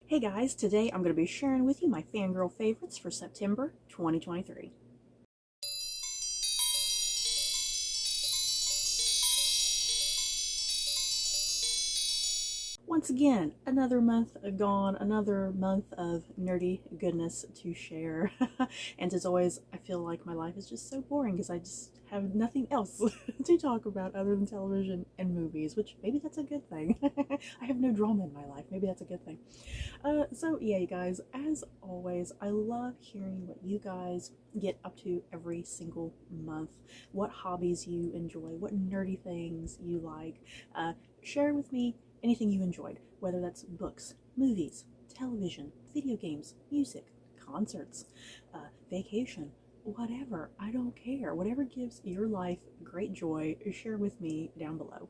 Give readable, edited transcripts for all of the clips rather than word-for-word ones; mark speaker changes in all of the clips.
Speaker 1: Hey guys, today I'm going to be sharing with you my fangirl favorites for September 2023. Once again, another month gone, another month of nerdy goodness to share. And as always, I feel like my life is just so boring because I just have nothing else to talk about other than television and movies, which maybe that's a good thing. I have no drama in my life. Maybe that's a good thing. So yeah, you guys, as always, I love hearing what you guys get up to every single month, what hobbies you enjoy, what nerdy things you like. Share with me anything you enjoyed, whether that's books, movies, television, video games, music, concerts, vacation, whatever. I don't care. Whatever gives your life great joy, share with me down below.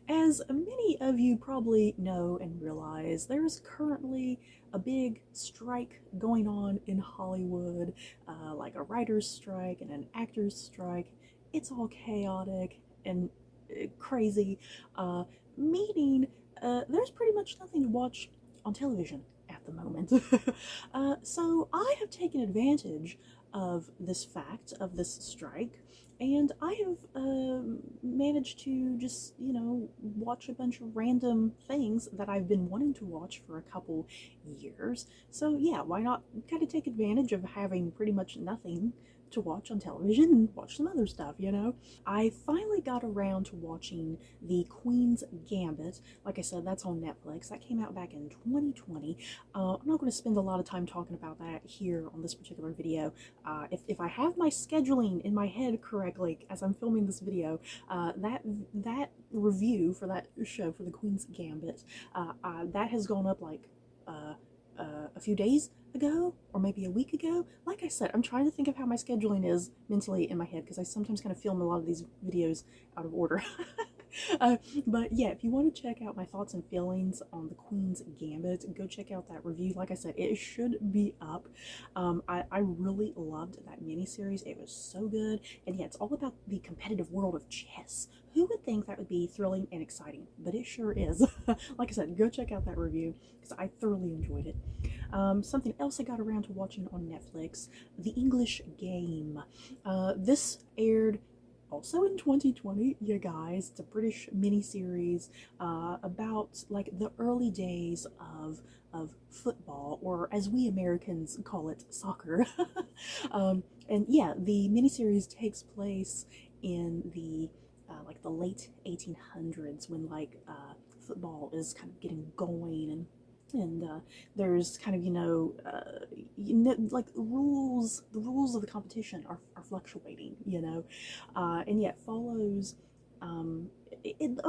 Speaker 1: As many of you probably know and realize, there's currently a big strike going on in Hollywood, like a writer's strike and an actor's strike. It's all chaotic and crazy, meaning there's pretty much nothing to watch on television at the moment. So I have taken advantage of this fact, of this strike, and I have managed to just, watch a bunch of random things that I've been wanting to watch for a couple years. So yeah, why not kind of take advantage of having pretty much nothing to watch on television and watch some other stuff, I finally got around to watching The Queen's Gambit. Like I said, that's on Netflix. That came out back in 2020. I'm not going to spend a lot of time talking about that here on this particular video. If I have my scheduling in my head correctly as I'm filming this video, that review for that show, for The Queen's Gambit, that has gone up like a few days ago or maybe a week ago. Like I said, I'm trying to think of how my scheduling is mentally in my head because I sometimes kind of film a lot of these videos out of order. But yeah, if you want to check out my thoughts and feelings on The Queen's Gambit, go check out that review. Like I said, it should be up. I really loved that miniseries. It was so good. And yeah, it's all about the competitive world of chess. Who would think that would be thrilling and exciting? But it sure is. Like I said, go check out that review because I thoroughly enjoyed it. Something else I got around to watching on Netflix, The English Game. This aired also in 2020, you guys. It's a British miniseries about like the early days of football, or as we Americans call it, soccer. And yeah, the miniseries takes place in the like the late 1800s, when like football is kind of getting going, and there's kind of like the rules of the competition are fluctuating, and yet follows a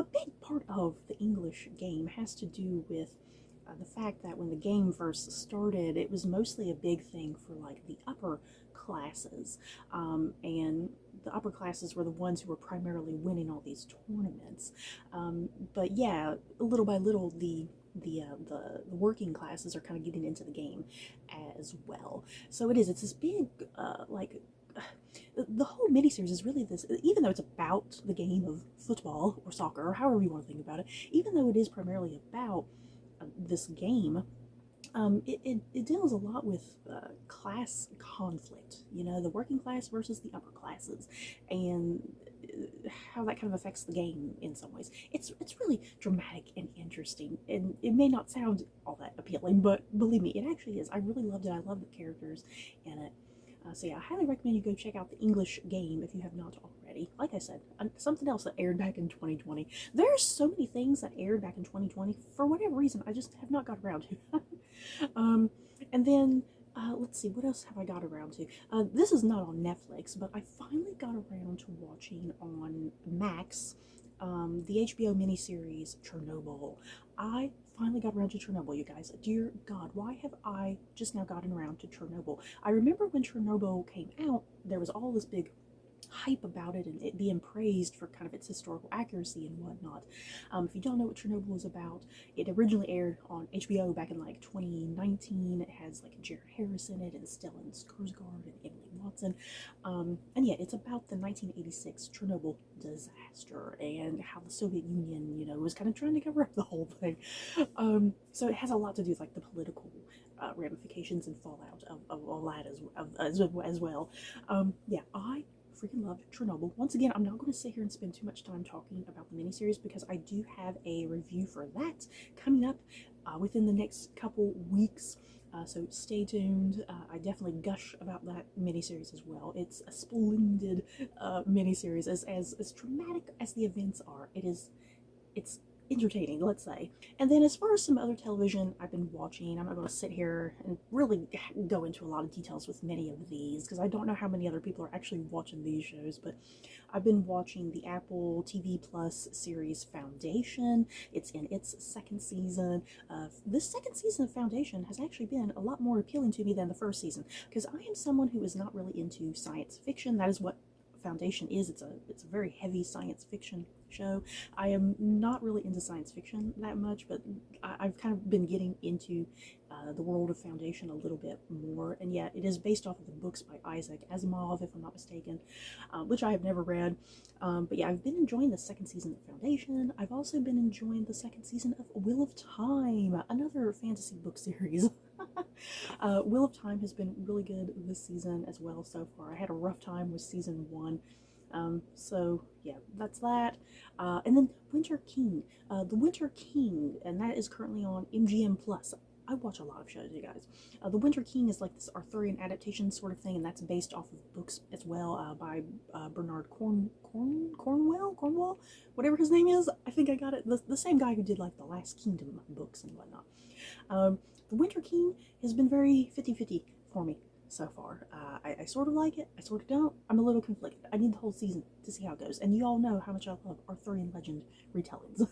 Speaker 1: big part of The English Game has to do with the fact that when the game first started, it was mostly a big thing for like the upper classes, and the upper classes were the ones who were primarily winning all these tournaments. But yeah, little by little, the working classes are kind of getting into the game as well. So it's this big the whole miniseries is really this, even though it's about the game of football or soccer or however you want to think about it, even though it is primarily about this game, it deals a lot with class conflict, the working class versus the upper classes, and how that kind of affects the game in some ways. It's really dramatic and interesting, and it may not sound all that appealing, but believe me, it actually is. I really loved it. I love the characters in it. So yeah, I highly recommend you go check out The English Game if you have not already. Like I said, something else that aired back in 2020. There's so many things that aired back in 2020. For whatever reason, I just have not got around to. And then, let's see, what else have I got around to? This is not on Netflix, but I finally got around to watching on Max the HBO miniseries Chernobyl. I finally got around to Chernobyl, you guys. Dear God, why have I just now gotten around to Chernobyl? I remember when Chernobyl came out, there was all this big hype about it and it being praised for kind of its historical accuracy and whatnot. If you don't know what Chernobyl is about, it originally aired on HBO back in like 2019. It has like Jared Harris in it, and Stellan Skarsgård and Emily Watson. And yeah, it's about the 1986 Chernobyl disaster and how the Soviet Union, you know, was kind of trying to cover up the whole thing. So it has a lot to do with like the political ramifications and fallout of all that as well. Yeah, I freaking loved Chernobyl. Once again, I'm not going to sit here and spend too much time talking about the miniseries because I do have a review for that coming up within the next couple weeks. So stay tuned. I definitely gush about that miniseries as well. It's a splendid miniseries. As dramatic as the events are, it's entertaining, let's say. And then as far as some other television I've been watching, I'm not going to sit here and really go into a lot of details with many of these because I don't know how many other people are actually watching these shows, but I've been watching the Apple TV Plus series Foundation. It's in its second season. This second season of Foundation has actually been a lot more appealing to me than the first season because I am someone who is not really into science fiction. That is what Foundation is. It's a very heavy science fiction show. I am not really into science fiction that much, but I've kind of been getting into the world of Foundation a little bit more. And yeah, it is based off of the books by Isaac Asimov, if I'm not mistaken, which I have never read. But yeah, I've been enjoying the second season of Foundation. I've also been enjoying the second season of Wheel of Time, another fantasy book series. Wheel of Time has been really good this season as well so far. I had a rough time with season 1. So yeah, that's that. And then Winter King, The Winter King, and that is currently on MGM Plus. I watch a lot of shows, you guys. The Winter King is like this Arthurian adaptation sort of thing, and that's based off of books as well by Bernard Cornwell, whatever his name is. I think I got it. The same guy who did like the Last Kingdom books and whatnot. The Winter King has been very 50-50 for me so far. I sort of like it, I sort of don't. I'm a little conflicted. I need the whole season to see how it goes. And you all know how much I love Arthurian legend retellings.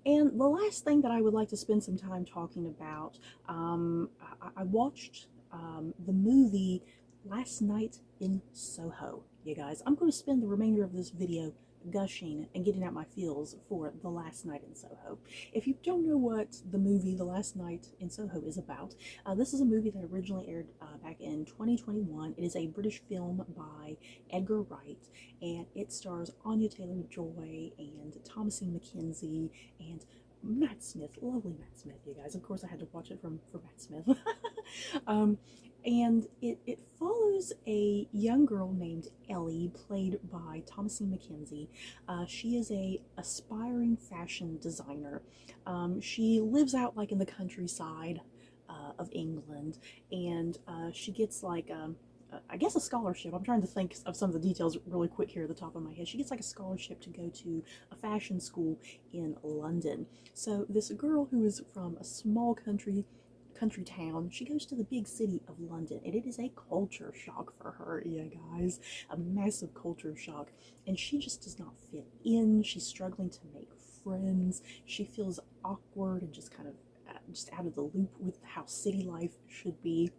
Speaker 1: And the last thing that I would like to spend some time talking about, I watched the movie Last Night in Soho, you guys. I'm going to spend the remainder of this video gushing and getting out my feels for The Last Night in Soho. If you don't know what the movie The Last Night in Soho is about, this is a movie that originally aired back in 2021. It is a British film by Edgar Wright, and it stars Anya Taylor-Joy and Thomasin McKenzie and Matt Smith, lovely Matt Smith, you guys. Of course, I had to watch it for Matt Smith. And it follows a young girl named Ellie, played by Thomasin McKenzie. She is a aspiring fashion designer. She lives out like in the countryside of England, and she gets like I guess a scholarship. I'm trying to think of some of the details really quick here at the top of my head. She gets like a scholarship to go to a fashion school in London. So this girl who is from a small country town, she goes to the big city of London, and it is a culture shock for her, yeah guys, a massive culture shock, and she just does not fit in. She's struggling to make friends. She feels awkward and just kind of just out of the loop with how city life should be.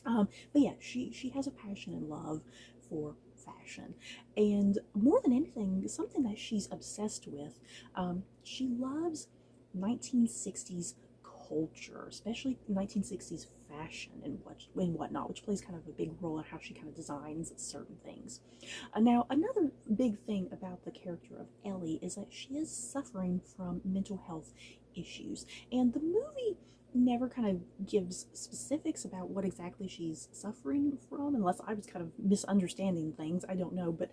Speaker 1: But yeah, she has a passion and love for fashion, and more than anything, something that she's obsessed with, she loves 1960s culture, especially 1960s fashion and whatnot, which plays kind of a big role in how she kind of designs certain things. Now, another big thing about the character of Ellie is that she is suffering from mental health issues, and the movie never kind of gives specifics about what exactly she's suffering from, unless I was kind of misunderstanding things. I don't know, but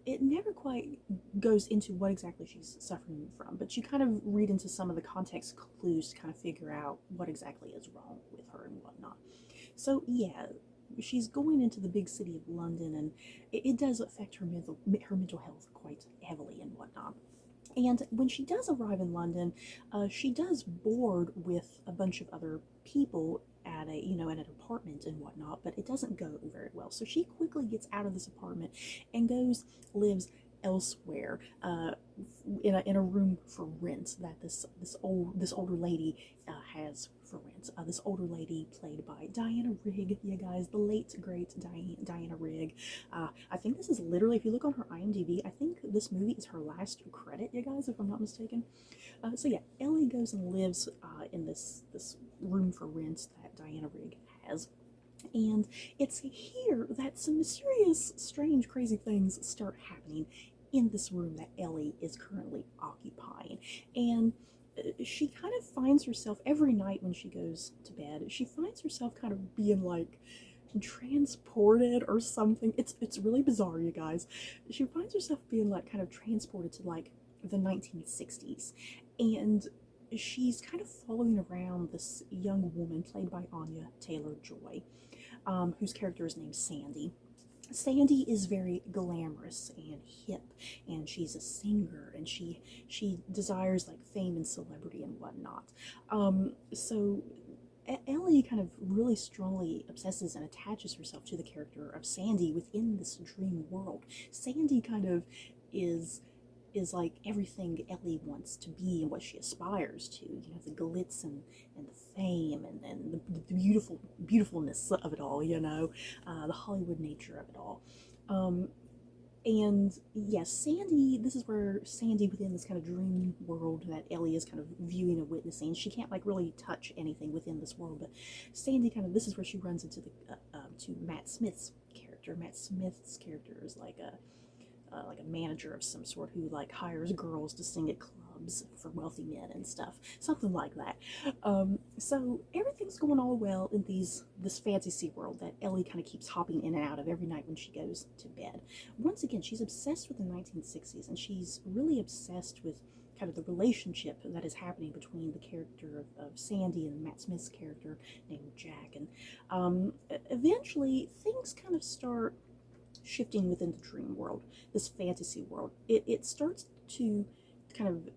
Speaker 1: it never quite goes into what exactly she's suffering from, but you kind of read into some of the context clues to kind of figure out what exactly is wrong with her and whatnot. So yeah, she's going into the big city of London, and it does affect her mental health quite heavily and whatnot. And when she does arrive in London, she does board with a bunch of other people at an apartment and whatnot, but it doesn't go very well. So she quickly gets out of this apartment and lives elsewhere, in a room for rent that this older lady has for rent. This older lady played by Diana Rigg, you guys, the late great Diana Rigg. I think this is literally, if you look on her IMDb, I think this movie is her last credit, you guys, if I'm not mistaken. So yeah, Ellie goes and lives in this room for rent that Diana Rigg has. And it's here that some mysterious, strange, crazy things start happening in this room that Ellie is currently occupying. And she kind of finds herself every night when she goes to bed, she finds herself kind of being like transported or something. It's really bizarre, you guys. She finds herself being like kind of transported to like the 1960s, and she's kind of following around this young woman played by Anya Taylor-Joy, whose character is named Sandy. Sandy is very glamorous and hip, and she's a singer, and she desires like fame and celebrity and whatnot. So Ellie kind of really strongly obsesses and attaches herself to the character of Sandy within this dream world. Sandy kind of is like everything Ellie wants to be and what she aspires to. You know, the glitz and the fame and the beautifulness of it all, you know, the Hollywood nature of it all. And yes, Sandy, this is where Sandy within this kind of dream world that Ellie is kind of viewing and witnessing. She can't like really touch anything within this world, but Sandy kind of, this is where she runs into the, to Matt Smith's character. Matt Smith's character is like a manager of some sort who like hires girls to sing at clubs for wealthy men and stuff, something like that. So everything's going all well in this fantasy world that Ellie kind of keeps hopping in and out of every night when she goes to bed. Once again, she's obsessed with the 1960s, and she's really obsessed with kind of the relationship that is happening between the character of Sandy and Matt Smith's character named Jack. And eventually things kind of start shifting within the dream world, this fantasy world. It starts to kind of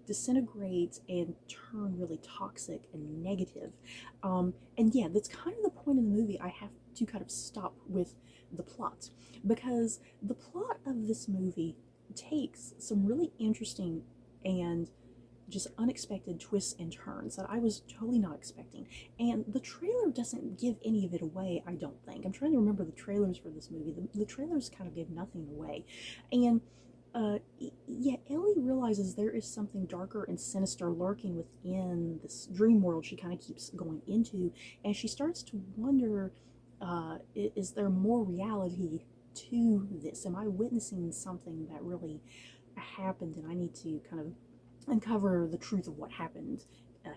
Speaker 1: disintegrate and turn really toxic and negative. And yeah, that's kind of the point in the movie. I have to kind of stop with the plot, because the plot of this movie takes some really interesting and just unexpected twists and turns that I was totally not expecting. And the trailer doesn't give any of it away, I don't think. I'm trying to remember the trailers for this movie. The trailers kind of give nothing away. And yeah, Ellie realizes there is something darker and sinister lurking within this dream world she kind of keeps going into, and she starts to wonder, is there more reality to this? Am I witnessing something that really happened, and I need to kind of uncover the truth of what happened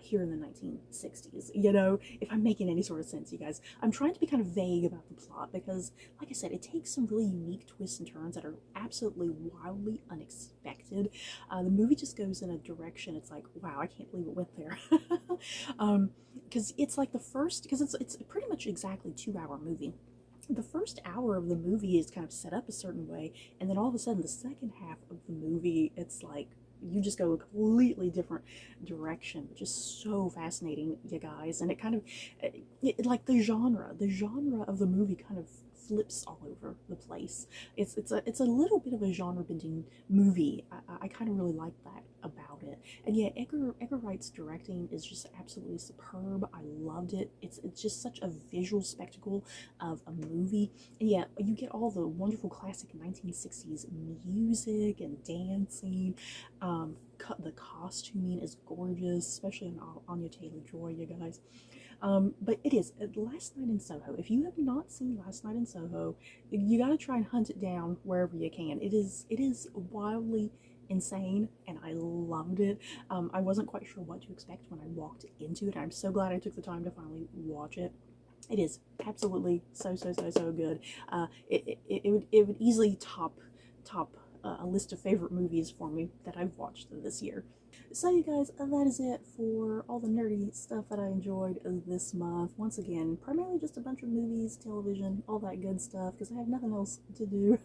Speaker 1: here in the 1960s. You know, if I'm making any sort of sense, you guys. I'm trying to be kind of vague about the plot because, like I said, it takes some really unique twists and turns that are absolutely wildly unexpected. The movie just goes in a direction, it's like, wow, I can't believe it went there. Because it's like the first, because it's pretty much exactly 2-hour movie. The first hour of the movie is kind of set up a certain way, and then all of a sudden the second half of the movie, it's like you just go a completely different direction, which is so fascinating, you guys. And it kind of like the genre of the movie kind of flips all over the place. It's a little bit of a genre bending movie. I kind of really like that about it. And yeah, Edgar Wright's directing is just absolutely superb. I loved it. It's just such a visual spectacle of a movie. And yeah, you get all the wonderful classic 1960s music and dancing. The costuming is gorgeous, especially on Anya Taylor-Joy, you guys. But it is Last Night in Soho. If you have not seen Last Night in Soho, you gotta try and hunt it down wherever you can. It is wildly insane, and I loved it. I wasn't quite sure what to expect when I walked into it. I'm so glad I took the time to finally watch it. It is absolutely so good. It would easily top a list of favorite movies for me that I've watched this year. So you guys, that is it for all the nerdy stuff that I enjoyed this month. Once again, primarily just a bunch of movies, television, all that good stuff, because I have nothing else to do.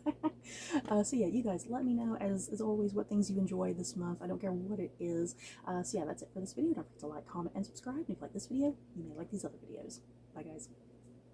Speaker 1: So yeah, you guys, let me know, as always, what things you enjoyed this month. I don't care what it is. So yeah, that's it for this video. Don't forget to like, comment, and subscribe. And if you like this video, you may like these other videos. Bye guys.